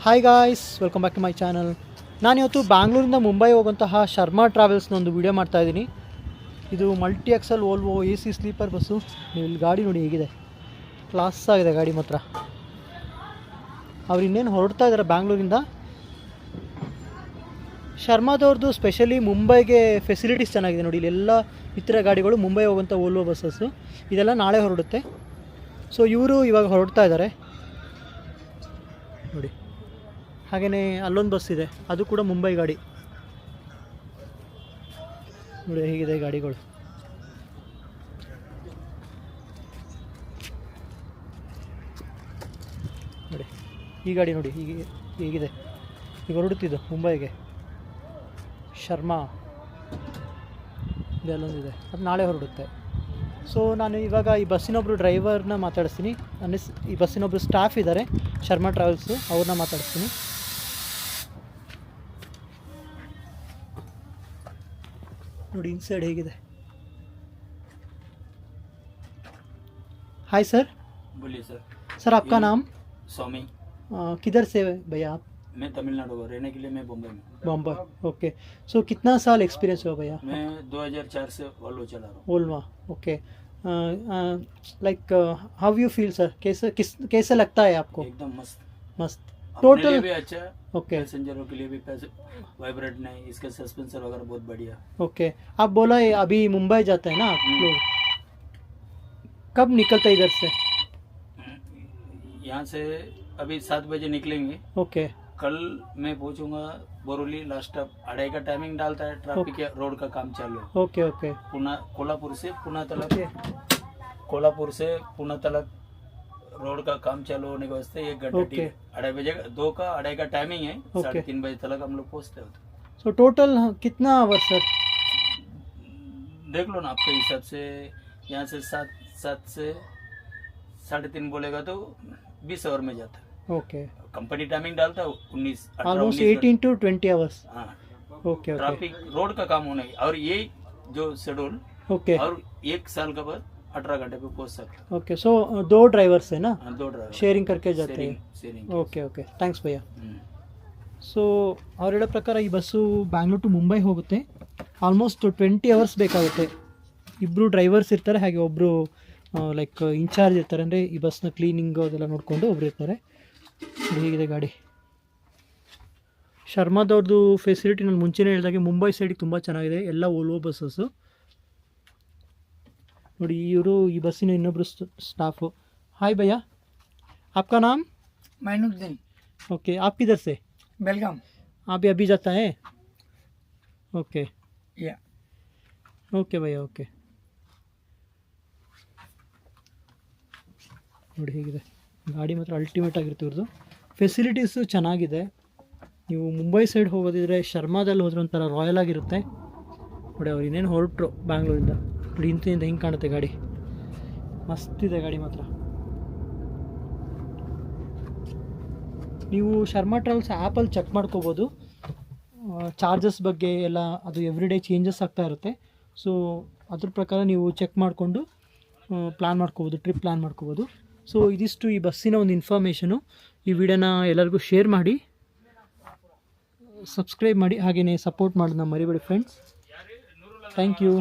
Hi guys, welcome back to my channel. ನಾನಿವತ್ತು ಬ್ಯಾಂಗ್ಳೂರಿಂದ ಮುಂಬೈ ಹೋಗುವಂತಹ ಶರ್ಮಾ ಟ್ರಾವೆಲ್ಸ್ನ ಒಂದು ವಿಡಿಯೋ ಮಾಡ್ತಾಯಿದ್ದೀನಿ. ಇದು multi axle Volvo AC sleeper bus. ನೀವು ಇಲ್ಲಿ ಗಾಡಿ ನೋಡಿ ಹೇಗಿದೆ, ಕ್ಲಾಸ್ ಆಗಿದೆ ಗಾಡಿ ಮಾತ್ರ. ಅವ್ರು ಇನ್ನೇನು ಹೊರಡ್ತಾ ಇದ್ದಾರೆ ಬ್ಯಾಂಗ್ಳೂರಿಂದ. ಶರ್ಮಾದವ್ರದ್ದು ಸ್ಪೆಷಲಿ ಮುಂಬೈಗೆ ಫೆಸಿಲಿಟೀಸ್ ಚೆನ್ನಾಗಿದೆ ನೋಡಿ. ಇಲ್ಲೆಲ್ಲ ಇತರ ಗಾಡಿಗಳು ಮುಂಬೈ ಹೋಗುವಂಥ ವೋಲ್ವೋ ಬಸ್ಸಸ್ಸು. ಇದೆಲ್ಲ ನಾಳೆ ಹೊರಡುತ್ತೆ. ಸೊ ಇವರು ಇವಾಗ ಹೊರಡ್ತಾ ಇದ್ದಾರೆ ನೋಡಿ. ಹಾಗೆಯೇ ಅಲ್ಲೊಂದು ಬಸ್ ಇದೆ, ಅದು ಕೂಡ ಮುಂಬೈ ಗಾಡಿ ನೋಡಿ ಹೇಗಿದೆ ಗಾಡಿಗಳು. ನೋಡಿ ಈ ಗಾಡಿ ನೋಡಿ ಹೇಗಿದೆ, ಈಗ ಹೊರಡುತ್ತಿದ್ದು ಮುಂಬೈಗೆ ಶರ್ಮಾ. ಇದೆಲ್ಲೊಂದಿದೆ, ಅದು ನಾಳೆ ಹೊರಡುತ್ತೆ. ಸೊ ನಾನು ಇವಾಗ ಈ ಬಸ್ಸಿನೊಬ್ಬರು ಡ್ರೈವರ್ನ ಮಾತಾಡಿಸ್ತೀನಿ. ಈ ಬಸ್ಸಿನೊಬ್ಬರು ಸ್ಟಾಫ್ ಇದ್ದಾರೆ ಶರ್ಮಾ ಟ್ರಾವೆಲ್ಸು, ಅವ್ರನ್ನ ಮಾತಾಡಿಸ್ತೀನಿ. ನೋಡಿ ಇನ್ಸೈಡ್ ಹೇಗಿದೆ. Hi sir. बोलिए सर. सर आपका नाम? स्वामी. किधर से भैया आप? मैं तमिलनाडु का, रहने के लिए मैं बम्बई में. बम्बई. ओके. सो कितना साल एक्सपीरियंस हुआ भैया? मैं 2004 से वोल्वो चला रहा हूँ. ओल्वा. Okay. Like how you feel sir? कैसे लगता है आपको? एकदम मस्त मस्त. टोटल टोटल भी अच्छा. ओके. पैसेंजरों के लिए भी वाइब्रेट नहीं, इसका सस्पेंसर वगैरह बहुत बढ़िया. ओके. आप बोला ये अभी मुंबई जाता है ना आप लोग, कब निकलते इधर से? यहाँ से अभी 7 बजे निकलेंगे. ओके. कल मैं पहुँचूंगा बोरोली. लास्ट स्टॉप 2:30 का टाइमिंग डालता है. ट्रैफिक या रोड का काम चालू है. ओके. ओके. कोल्हापुर से पुणे तक, कोल्हापुर से पुणे तक रोड का काम चालू होने के वास्ते 1 घंटा. 2:30 बजे 2 का 2:30 का टाइमिंग है. 3:30 बजे तक हम लोग पहुँचते होते. सो टोटल कितना आवर सर? देख लो ना आपके हिसाब से. यहाँ से 7 से 3:30 बोलेगा तो 20 आवर में जाता है. ओके. कंपनी टाइमिंग डालता है 19 ऑलमोस्ट 18 to 20 आवर्स. हाँ. ओके. ट्रैफिक रोड का काम होने और ये जो शेड्यूल ओके. और 1 साल के बाद 18 घंटे पे पहुंच सकते हैं. ओके. सो 2 ड्राइवर्स है ना, 2 ड्राइवर ಶೇರಿಂಗ್ करके जाते हैं. Sharing. Okay. Okay. Thanks bhaiya. So ಅವ್ರು ಹೇಳೋ ಪ್ರಕಾರ ಈ ಬಸ್ಸು ಬ್ಯಾಂಗ್ಳೂರ್ ಟು ಮುಂಬೈ ಹೋಗುತ್ತೆ. ಆಲ್ಮೋಸ್ಟ್ 20 ಅವರ್ಸ್ ಬೇಕಾಗುತ್ತೆ. ಇಬ್ಬರು ಡ್ರೈವರ್ಸ್ ಇರ್ತಾರೆ, ಹಾಗೆ ಒಬ್ಬರು ಲೈಕ್ ಇನ್ಚಾರ್ಜ್ ಇರ್ತಾರೆ. ಅಂದರೆ ಈ ಬಸ್ನ ಕ್ಲೀನಿಂಗು ಅದೆಲ್ಲ ನೋಡಿಕೊಂಡು ಒಬ್ರು ಇರ್ತಾರೆ. ಹೇಗಿದೆ ಗಾಡಿ. ಶರ್ಮಾದವ್ರದ್ದು ಫೆಸಿಲಿಟಿ ನಾನು ಮುಂಚೆನೇ ಹೇಳಿದಾಗೆ ಮುಂಬೈ ಸೈಡಿಗೆ ತುಂಬ ಚೆನ್ನಾಗಿದೆ. ಎಲ್ಲ ವೋಲ್ವೋ ಬಸ್ಸಸ್ಸು ನೋಡಿ. ಇವರು ಈ ಬಸ್ಸಿನ ಇನ್ನೊಬ್ಬರು ಸ್ಟಾಫು. ಹಾಯ್ ಭಯ್ಯ, आपका नाम? मैनुद्दीन. ओके. आप किधर से? बेलगाम. आप अभी जाता है? ओके. या ಓಕೆ ಭಯ್ಯ. ಓಕೆ. ನೋಡಿ ಹೇಗಿದೆ ಗಾಡಿ ಮಾತ್ರ ಅಲ್ಟಿಮೇಟ್ ಆಗಿರುತ್ತೆ. ಇವ್ರದ್ದು ಫೆಸಿಲಿಟೀಸು ಚೆನ್ನಾಗಿದೆ. ನೀವು ಮುಂಬೈ ಸೈಡ್ ಹೋಗೋದಿದ್ರೆ ಶರ್ಮಾದಲ್ಲಿ ಹೋದ್ರೆ ಒಂಥರ ರಾಯಲ್ ಆಗಿರುತ್ತೆ ನೋಡಿ. ಅವ್ರು ಇನ್ನೇನು ಹೊರಟರು ಬ್ಯಾಂಗ್ಳೂರಿಂದ ನೋಡಿ. ಇಂತಿಂದ ಹಿಂಗೆ ಕಾಣುತ್ತೆ ಗಾಡಿ, ಮಸ್ತಿದೆ ಗಾಡಿ ಮಾತ್ರ. ನೀವು ಶರ್ಮಾ ಟ್ರಾವೆಲ್ಸ್ ಆ್ಯಪಲ್ಲಿ ಚೆಕ್ ಮಾಡ್ಕೋಬೋದು ಚಾರ್ಜಸ್ ಬಗ್ಗೆ ಎಲ್ಲ. ಅದು ಎವ್ರಿ ಡೇ ಚೇಂಜಸ್ ಆಗ್ತಾ ಇರುತ್ತೆ. ಸೊ ಅದ್ರ ಪ್ರಕಾರ ನೀವು ಚೆಕ್ ಮಾಡಿಕೊಂಡು ಪ್ಲ್ಯಾನ್ ಮಾಡ್ಕೋಬೋದು, ಟ್ರಿಪ್ ಪ್ಲ್ಯಾನ್ ಮಾಡ್ಕೋಬೋದು. ಸೊ ಇದಿಷ್ಟು ಈ ಬಸ್ಸಿನ ಒಂದು ಇನ್ಫಾರ್ಮೇಷನು. ಈ ವಿಡಿಯೋನ ಎಲ್ಲರಿಗೂ ಶೇರ್ ಮಾಡಿ, ಸಬ್ಸ್ಕ್ರೈಬ್ ಮಾಡಿ, ಹಾಗೆಯೇ ಸಪೋರ್ಟ್ ಮಾಡೋದನ್ನ ಮರಿಬೇಡಿ ಫ್ರೆಂಡ್ಸ್. Thank you.